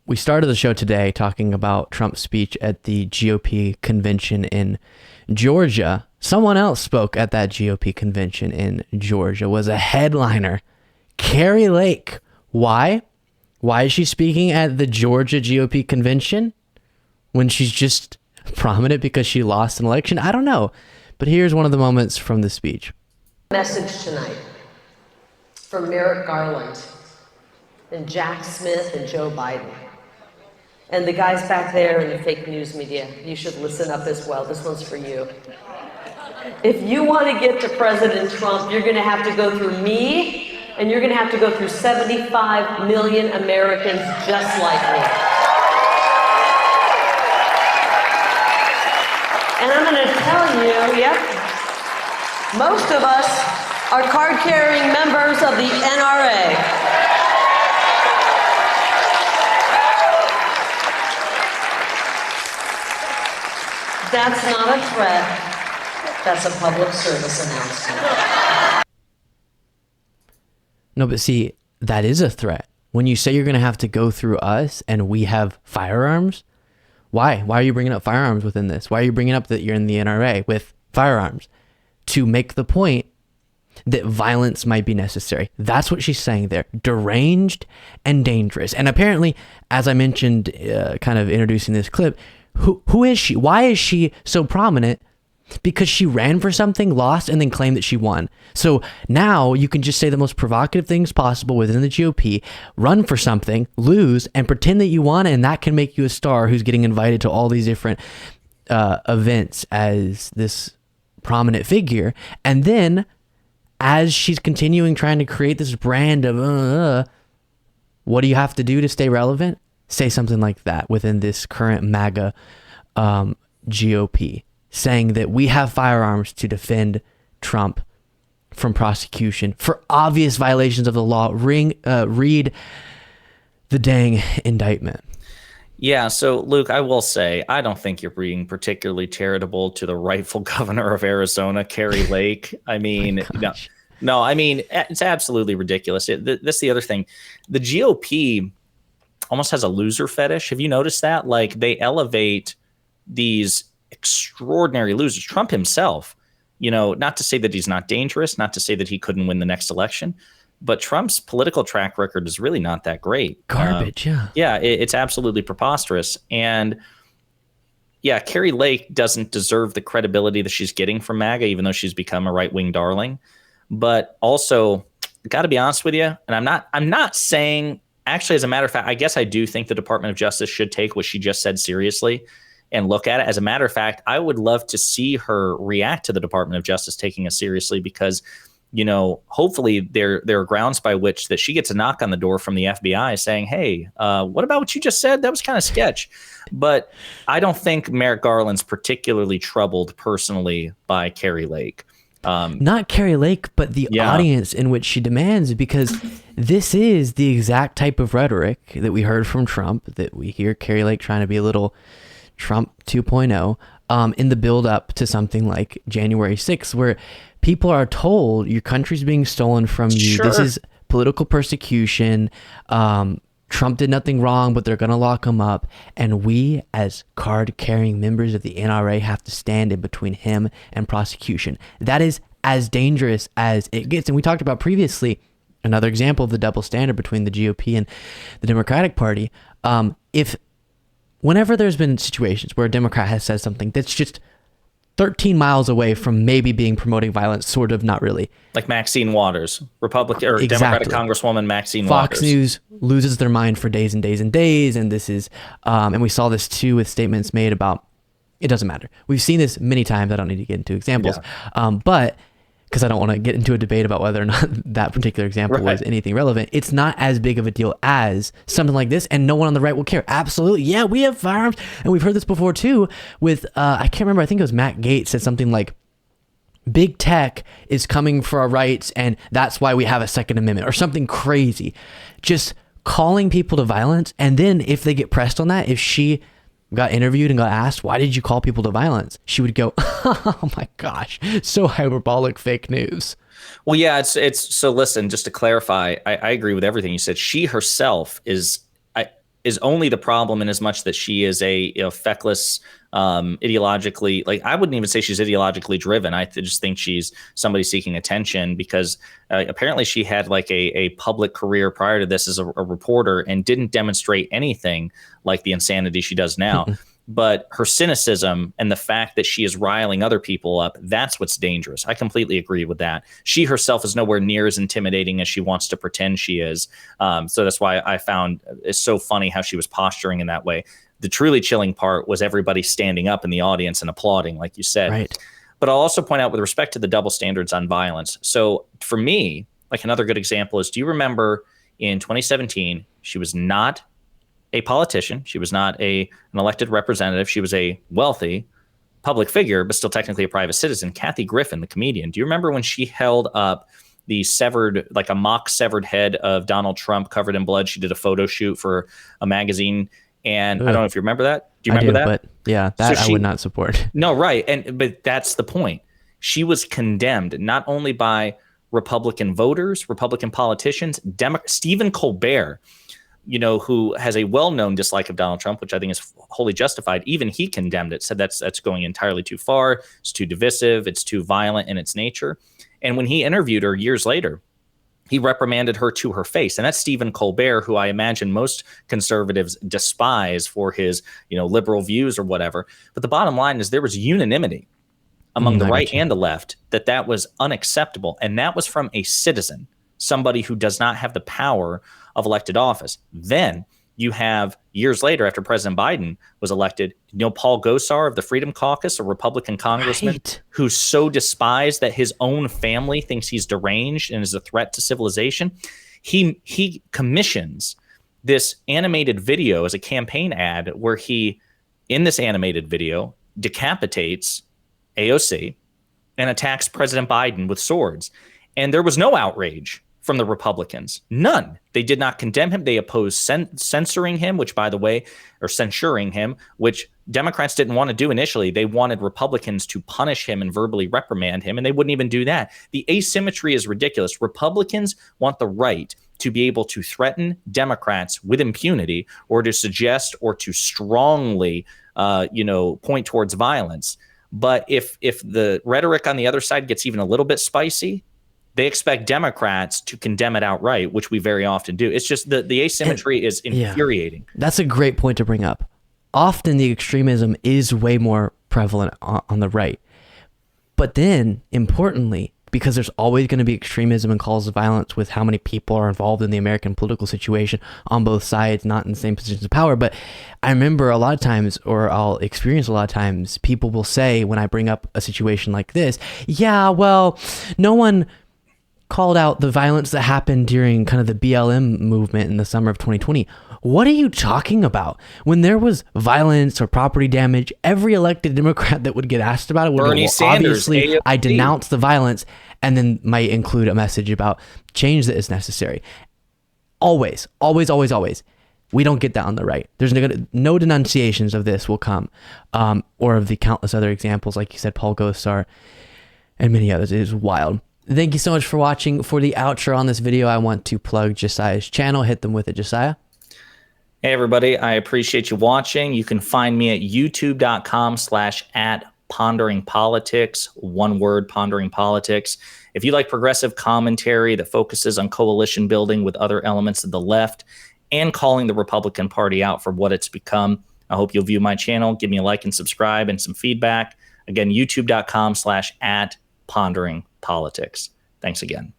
We started the show today talking about Trump's speech at the GOP convention in Georgia. Someone else spoke at that GOP convention in Georgia, was a headliner, Carrie Lake. Why? Why is she speaking at the Georgia GOP convention when she's just prominent because she lost an election? I don't know. But here's one of the moments from the speech. Message tonight from Merrick Garland and Jack Smith and Joe Biden. And the guys back there in the fake news media, you should listen up as well. This one's for you. If you want to get to President Trump, you're going to have to go through me, and you're going to have to go through 75 million Americans just like me. And I'm going to tell you, yep, most of us are card-carrying members of the NRA. That's not a threat. That's a public service announcement. No, but see, that is a threat. When you say you're going to have to go through us and we have firearms, why? Why are you bringing up firearms within this? Why are you bringing up that you're in the NRA with firearms? To make the point that violence might be necessary. That's what she's saying there. Deranged and dangerous. And apparently, as I mentioned, kind of introducing this clip, who is she? Why is she so prominent? Because she ran for something, lost, and then claimed that she won. So now you can just say the most provocative things possible within the GOP, run for something, lose, and pretend that you won, and that can make you a star who's getting invited to all these different events as this prominent figure. And then as she's continuing trying to create this brand of what do you have to do to stay relevant? Say something like that within this current MAGA GOP, saying that we have firearms to defend Trump from prosecution for obvious violations of the law. Read the dang indictment. Yeah, so Luke, I will say, I don't think you're being particularly charitable to the rightful governor of Arizona, Carrie Lake. I mean, no, I mean, it's absolutely ridiculous. That's the other thing. The GOP almost has a loser fetish. Have you noticed that? Like, they elevate these extraordinary losers. Trump himself, not to say that he's not dangerous, not to say that he couldn't win the next election, but Trump's political track record is really not that great. Garbage, yeah. Yeah, it's absolutely preposterous. And yeah, Carrie Lake doesn't deserve the credibility that she's getting from MAGA, even though she's become a right-wing darling. But also, got to be honest with you, and I'm not saying, actually, as a matter of fact, I guess I do think the Department of Justice should take what she just said seriously and look at it. As a matter of fact, I would love to see her react to the Department of Justice taking it seriously because, hopefully there are grounds by which that she gets a knock on the door from the FBI saying, hey, what about what you just said? That was kind of sketch. But I don't think Merrick Garland's particularly troubled personally by Carrie Lake. Not Carrie Lake, but the audience in which she demands, because this is the exact type of rhetoric that we heard from Trump, that we hear Carrie Lake trying to be a little Trump 2.0 in the build up to something like January 6th, where people are told your country's being stolen from you. Sure. This is political persecution. Trump did nothing wrong, but they're going to lock him up. And we, as card-carrying members of the NRA, have to stand in between him and prosecution. That is as dangerous as it gets. And we talked about previously, another example of the double standard between the GOP and the Democratic Party. Whenever there's been situations where a Democrat has said something that's just 13 miles away from maybe being promoting violence, sort of, not really. Like Maxine Waters, Republican or Democratic Congresswoman Maxine Waters. Fox News loses their mind for days and days and days. And this is, and we saw this too with statements made about, it doesn't matter. We've seen this many times. I don't need to get into examples, but because I don't want to get into a debate about whether or not that particular example was anything relevant. It's not as big of a deal as something like this, and no one on the right will care. Absolutely. Yeah, we have firearms, and we've heard this before too with, I can't remember, I think it was Matt Gaetz said something like, big tech is coming for our rights, and that's why we have a Second Amendment, or something crazy. Just calling people to violence, and then if they get pressed on that, if she got interviewed and got asked, why did you call people to violence? She would go, oh my gosh, so hyperbolic fake news. Well, yeah, it's so listen, just to clarify, I agree with everything you said. She herself is is only the problem in as much that she is a feckless, ideologically, like, I wouldn't even say she's ideologically driven. I just think she's somebody seeking attention because apparently she had like a public career prior to this as a reporter and didn't demonstrate anything like the insanity she does now. But her cynicism and the fact that she is riling other people up, that's what's dangerous. I completely agree with that. She herself is nowhere near as intimidating as she wants to pretend she is. So that's why I found it's so funny how she was posturing in that way. The truly chilling part was everybody standing up in the audience and applauding, like you said. Right. But I'll also point out with respect to the double standards on violence. So for me, like another good example is, do you remember in 2017, she was not a politician. She was not an elected representative. She was a wealthy public figure, but still technically a private citizen. Kathy Griffin, the comedian. Do you remember when she held up the severed, like a mock severed head of Donald Trump covered in blood? She did a photo shoot for a magazine. And I don't know if you remember that. Do you remember that? But yeah, that I would not support. No, right. But that's the point. She was condemned not only by Republican voters, Republican politicians, Stephen Colbert, who has a well-known dislike of Donald Trump, which I think is wholly justified. Even he condemned it, said that's going entirely too far. It's too divisive. It's too violent in its nature. And when he interviewed her years later, he reprimanded her to her face. And that's Stephen Colbert, who I imagine most conservatives despise for his, liberal views or whatever. But the bottom line is there was unanimity among the right and the left that was unacceptable. And that was from a citizen, somebody who does not have the power of elected office. Then you have years later, after President Biden was elected, Paul Gosar of the Freedom Caucus, a Republican congressman who's so despised that his own family thinks he's deranged and is a threat to civilization. He commissions this animated video as a campaign ad where he, in this animated video, decapitates AOC and attacks President Biden with swords. And there was no outrage from the Republicans. None. They did not condemn him. They opposed censoring him, which, by the way, or censuring him, which Democrats didn't want to do initially. They wanted Republicans to punish him and verbally reprimand him, and they wouldn't even do that. The asymmetry is ridiculous. Republicans want the right to be able to threaten Democrats with impunity or to suggest or to strongly, point towards violence. But if the rhetoric on the other side gets even a little bit spicy, they expect Democrats to condemn it outright, which we very often do. It's just the asymmetry is infuriating. Yeah. That's a great point to bring up. Often the extremism is way more prevalent on the right. But then, importantly, because there's always going to be extremism and calls of violence with how many people are involved in the American political situation on both sides, not in the same positions of power. But I remember a lot of times, or I'll experience a lot of times, people will say when I bring up a situation like this, yeah, well, no one called out the violence that happened during kind of the BLM movement in the summer of 2020. What are you talking about? When there was violence or property damage, every elected Democrat that would get asked about it would Bernie go, Sanders, obviously, AOC. I denounce the violence, and then might include a message about change that is necessary. Always, always, always, always. We don't get that on the right. There's no denunciations of this will come, or of the countless other examples, like you said, Paul Gosar, and many others. It is wild. Thank you so much for watching. For the outro on this video, I want to plug Jesiah's channel. Hit them with it, Jesiah. Hey, everybody. I appreciate you watching. You can find me at youtube.com/@ponderingpolitics. One word, pondering politics. If you like progressive commentary that focuses on coalition building with other elements of the left and calling the Republican Party out for what it's become, I hope you'll view my channel. Give me a like and subscribe and some feedback. Again, youtube.com/@ponderingpolitics. Thanks again.